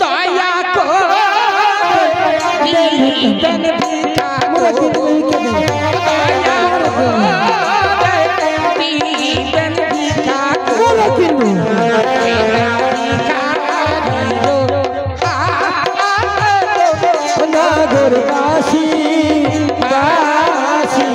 दया को दीन भिखा दया को दीन भिखा नागरबासी बासी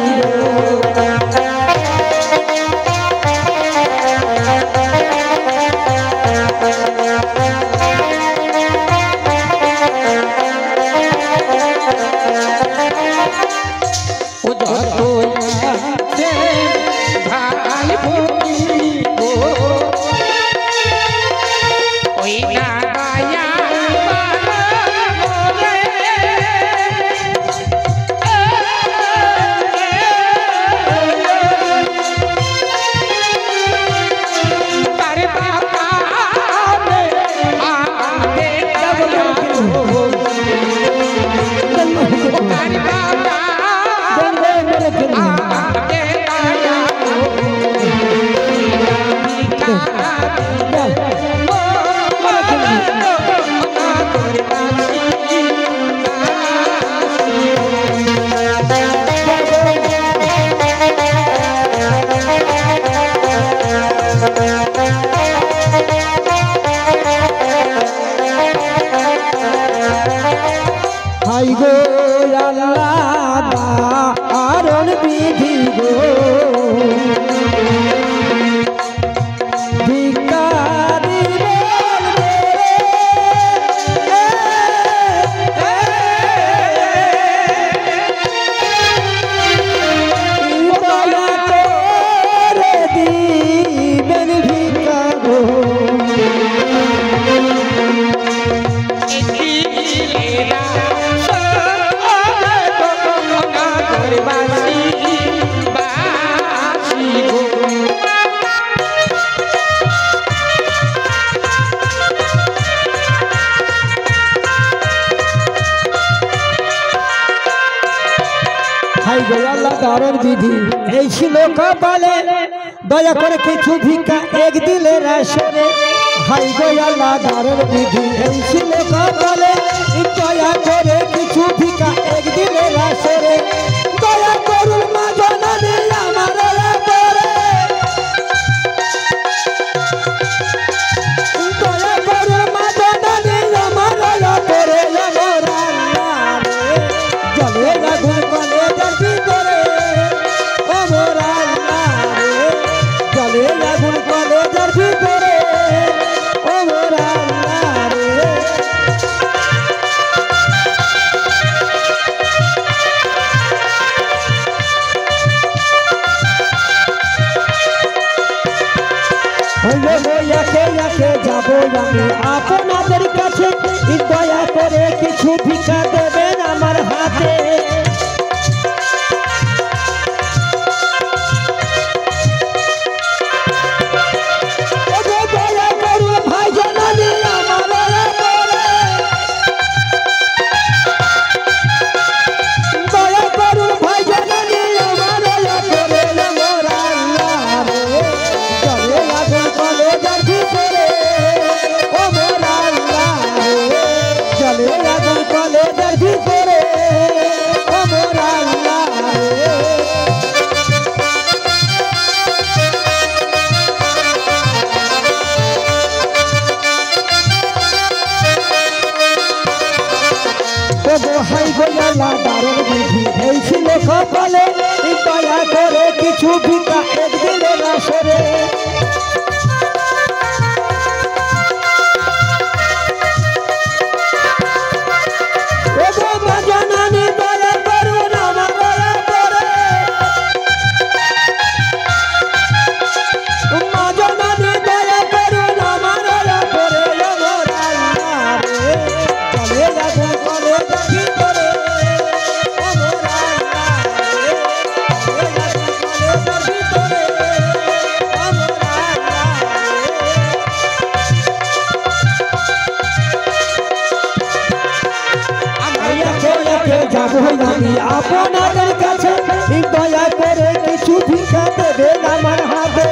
हाय गो अल्लाह आरण विधि गो भिखारी दारण विधि এই ছিল কপালে দয়া করে কিছু ভিক্ষা এক দিলের আসরে হাই গো আল্লাহ দারুণ বিধি এই ছিল কপালে দয়া করে কিছু ভিক্ষা এক দিলের আসরে দয়া করুন মা জননী আমার উপরে দয়া করুন মা জননী আমার উপরে আমার আল্লাহ রে জলে আগুন কলে জলদি করে আমার আল্লাহ রে জলে আগুন কলে জলদি করে আমার আল্লাহ রে একে একে যাবো আমি আপনাদের কাছে দয়া করে কিছু ভিক্ষা দেবেন আমার হাতে দয়া করুন ভাই জননী আমার উপরে দয়া করুন ভাই জননী আমার উপরে আমার আল্লাহ রে জলে আগুন কলে জলদি করে আমার আল্লাহ রে জলে আগুন কলে জলদি করে আমার আল্লাহ রে হাই গো আল্লাহ দারুণ বিধি এই ছিল কপালে দয়া করে কিছু ভিক্ষা এক দিলের আসরে মা জননী দয়া করুন আমার উপরে মা জননী দয়া করুন আমার উপরে আমার আল্লাহ রে জলে আগুন কলে জলদি করে আমার আল্লাহ রে জলে আগুন কলে জলদি করে আমার আল্লাহ রে যাবো আমি আপনাদের কাছে দয়া করে কিছু ভিক্ষা দেবেন আমার হাতে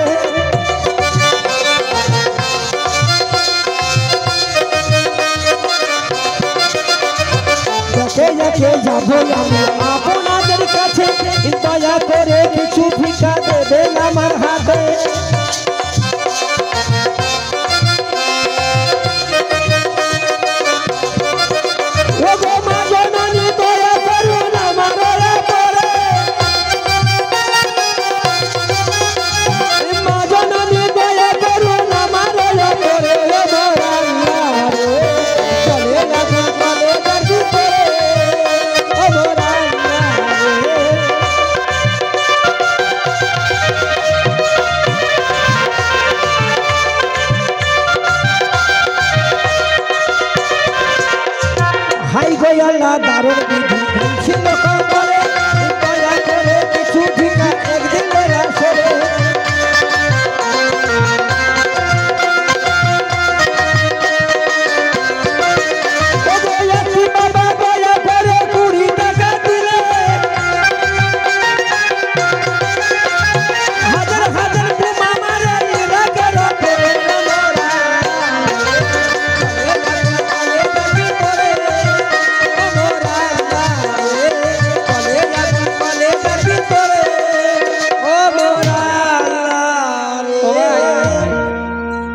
রেখে যাবো আমি আপনাদের কাছে দয়া করে কিছু ভিক্ষা দেবেন আমার হাতে ও গো মা জননী দয়া করুন আমার উপরে মা জননী দয়া করুন আমার উপরে ও মোরাল্লা রে চলে লাগো চলে গাড়ি করে ও মোরাল্লা রে হাই গো আল্লাহ দারুণ বিধি ছিল কপালে দয়া করে কিছু ভিক্ষা একদিনের আসরে ও দয়াছি বাবা দয়া করে 20 টাকা দিলে হাজার হাজার বোমা মারে ইরাকে রাখে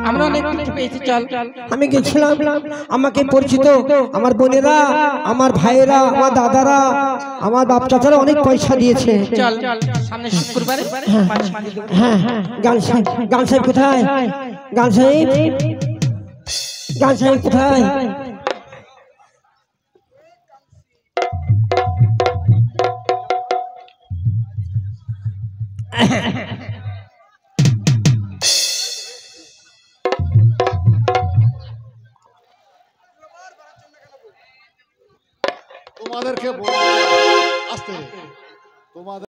আমরা অনেক কিছু পেয়েছি চল আমি গেছিলাম আমাকে পরিচিত আমার বোনেরা আমার ভাইয়েরা আমার দাদারা আমার বাপ চাচারা অনেক পয়সা দিয়েছে চল সামনে শুক্রবারে হ্যাঁ গান সাহেব কোথায় গান সাহেব কোথায় তোমাদেরকে আসতে তোমাদের